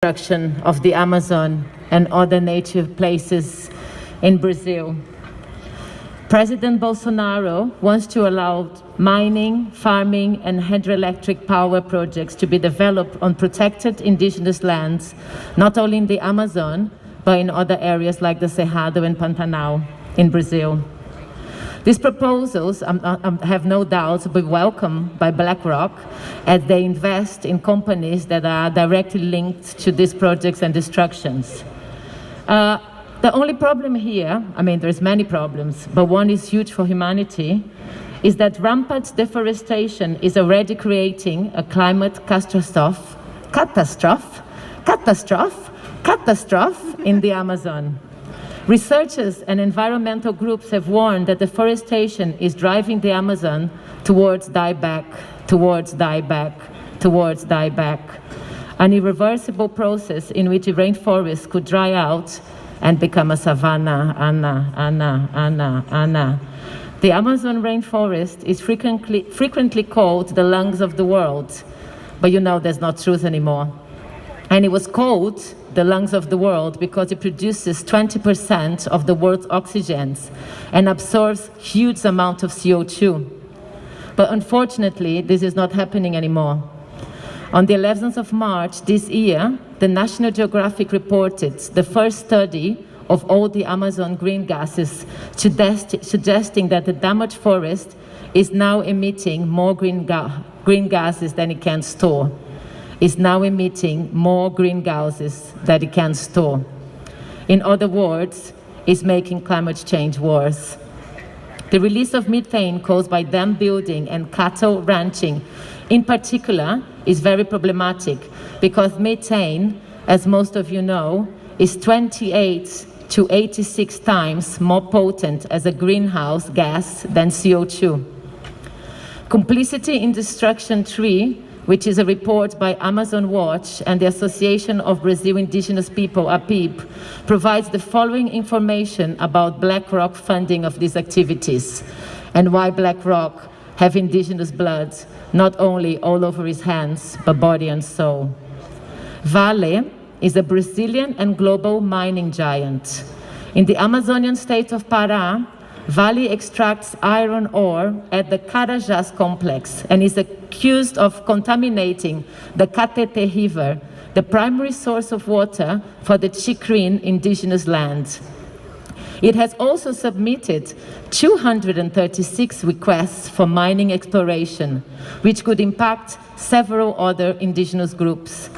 destruction of the Amazon and other native places in Brazil. President Bolsonaro wants to allow mining, farming, and hydroelectric power projects to be developed on protected indigenous lands, not only in the Amazon, but in other areas like the Cerrado and Pantanal in Brazil. These proposals, have no doubt, will be welcomed by Blackrock as they invest in companies that are directly linked to these projects and destructions. The only problem here, there's many problems, but one is huge for humanity, is that rampant deforestation is already creating a climate catastrophe in the Amazon. Researchers and environmental groups have warned that deforestation is driving the Amazon towards dieback, an irreversible process in which the rainforest could dry out and become a savanna. The Amazon rainforest is frequently called the lungs of the world, but you know that's not truth anymore. And it was called the lungs of the world because it produces 20% of the world's oxygens and absorbs huge amounts of CO2. But unfortunately, this is not happening anymore. On the 11th of March this year, the National Geographic reported the first study of all the Amazon green gases, suggesting that the damaged forest is now emitting more green gases than it can store. Is now emitting more green gases that it can store. In other words, is making climate change worse. The release of methane caused by dam building and cattle ranching, in particular, is very problematic because methane, as most of you know, is 28 to 86 times more potent as a greenhouse gas than CO2. Complicity in Destruction 3, which is a report by Amazon Watch and the Association of Brazil Indigenous People, APIB, provides the following information about Blackrock funding of these activities and why Blackrock have indigenous blood, not only all over his hands, but body and soul. Vale is a Brazilian and global mining giant. In the Amazonian state of Pará, Vale extracts iron ore at the Carajás complex and is accused of contaminating the Catete River, the primary source of water for the Chikrin indigenous land. It has also submitted 236 requests for mining exploration, which could impact several other indigenous groups.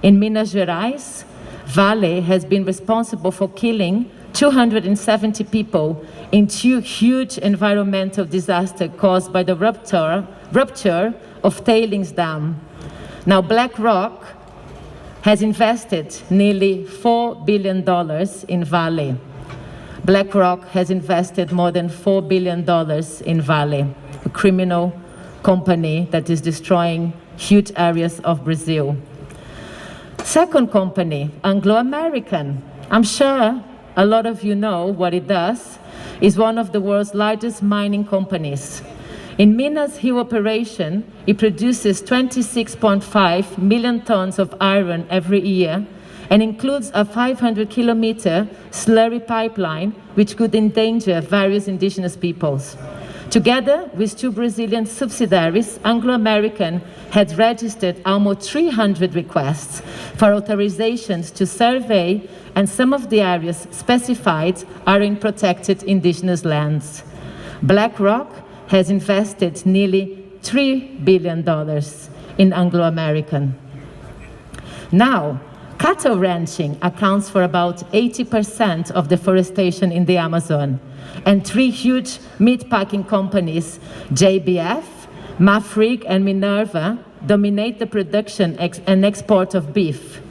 In Minas Gerais, Vale has been responsible for killing 270 people in two huge environmental disasters caused by the rupture of tailings dam. Now, Blackrock has invested nearly $4 billion in Vale. Blackrock has invested more than $4 billion in Vale, a criminal company that is destroying huge areas of Brazil. Second company, Anglo-American. I'm sure a lot of you know what it does. Is one of the world's largest mining companies. In Minas Rio operation, it produces 26.5 million tons of iron every year and includes a 500-kilometer slurry pipeline which could endanger various indigenous peoples. Together with two Brazilian subsidiaries, Anglo-American had registered almost 300 requests for authorizations to survey, and some of the areas specified are in protected indigenous lands. Blackrock has invested nearly $3 billion in Anglo-American. Now, cattle ranching accounts for about 80% of deforestation in the Amazon, and three huge meatpacking companies, JBF, Mafrig, and Minerva, dominate the production and export of beef.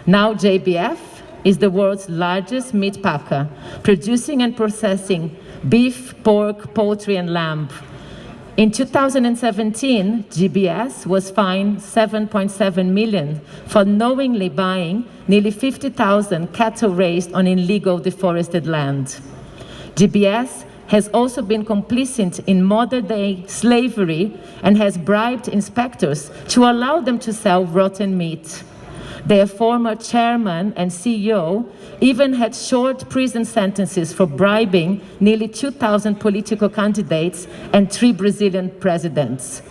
Now JBF is the world's largest meat packer, producing and processing beef, pork, poultry, and lamb. In 2017, GBS was fined $7.7 million for knowingly buying nearly 50,000 cattle raised on illegal deforested land. GBS has also been complicit in modern-day slavery and has bribed inspectors to allow them to sell rotten meat. Their former chairman and CEO even had short prison sentences for bribing nearly 2,000 political candidates and 3 Brazilian presidents.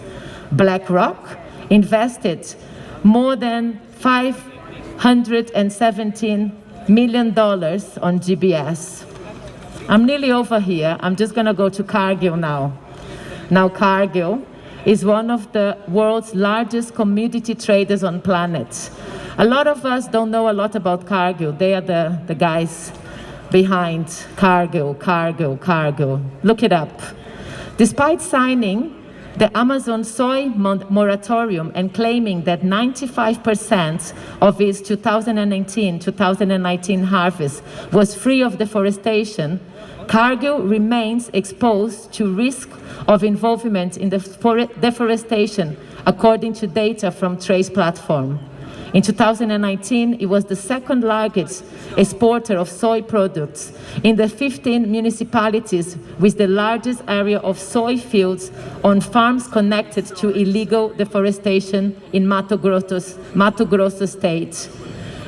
Blackrock invested more than $517 million on GBS. I'm nearly over here. I'm just going to go to Cargill now. Now, Cargill is one of the world's largest commodity traders on planet. A lot of us don't know a lot about Cargill. They are the guys behind Cargill. Look it up. Despite signing the Amazon soy moratorium and claiming that 95% of its 2019 harvest was free of deforestation, Cargill remains exposed to risk of involvement in deforestation, according to data from Trace Platform. In 2019, it was the second largest exporter of soy products in the 15 municipalities with the largest area of soy fields on farms connected to illegal deforestation in Mato Grosso state.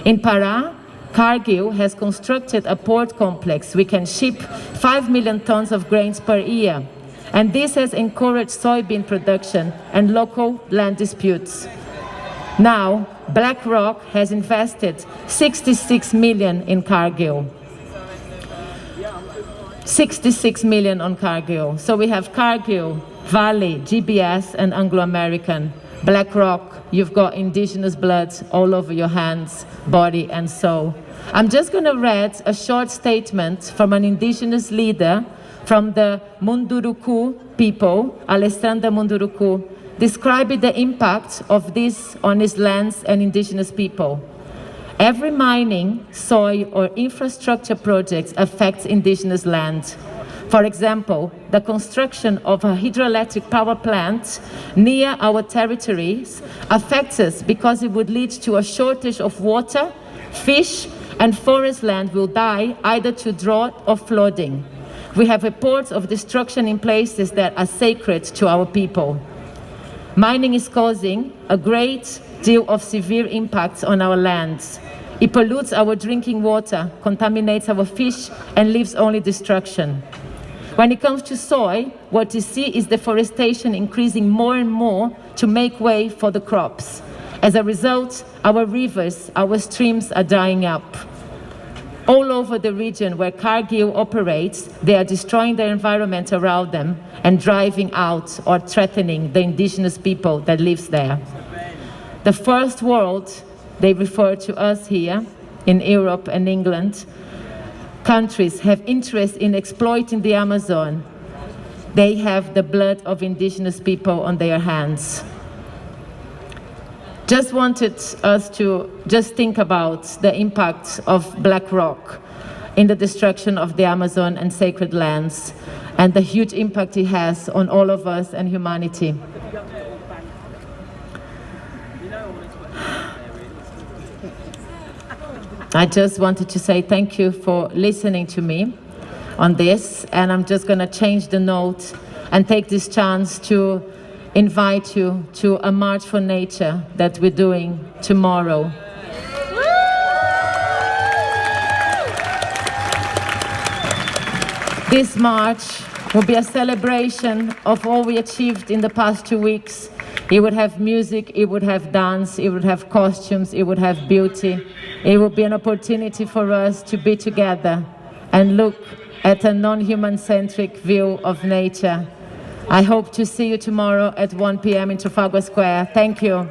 In Pará, Cargill has constructed a port complex. We can ship 5 million tons of grains per year, and this has encouraged soybean production and local land disputes. Now, Blackrock has invested $66 million in Cargill. $66 million on Cargill. So we have Cargill, Vale, GBS, and Anglo-American. Blackrock, you've got indigenous blood all over your hands, body, and soul. I'm just going to read a short statement from an indigenous leader from the Munduruku people, Alessandra Munduruku, describing the impact of this on his lands and indigenous people. Every mining, soy, or infrastructure project affects indigenous land. For example, the construction of a hydroelectric power plant near our territories affects us because it would lead to a shortage of water, fish, and forest land will die either to drought or flooding. We have reports of destruction in places that are sacred to our people. Mining is causing a great deal of severe impacts on our lands. It pollutes our drinking water, contaminates our fish, and leaves only destruction. When it comes to soy, what you see is deforestation increasing more and more to make way for the crops. As a result, our rivers, our streams are drying up. All over the region where Cargill operates, they are destroying the environment around them and driving out or threatening the indigenous people that lives there. The first world, they refer to us here in Europe and England, countries have interest in exploiting the Amazon. They have the blood of indigenous people on their hands. Just wanted us to just think about the impact of Blackrock in the destruction of the Amazon and sacred lands, and the huge impact it has on all of us and humanity. I just wanted to say thank you for listening to me on this, and I'm just going to change the note and take this chance to invite you to a March for Nature that we're doing tomorrow. This march will be a celebration of all we achieved in the past 2 weeks. It would have music, it would have dance, it would have costumes, it would have beauty. It would be an opportunity for us to be together and look at a non-human-centric view of nature. I hope to see you tomorrow at 1 p.m. in Trafalgar Square. Thank you.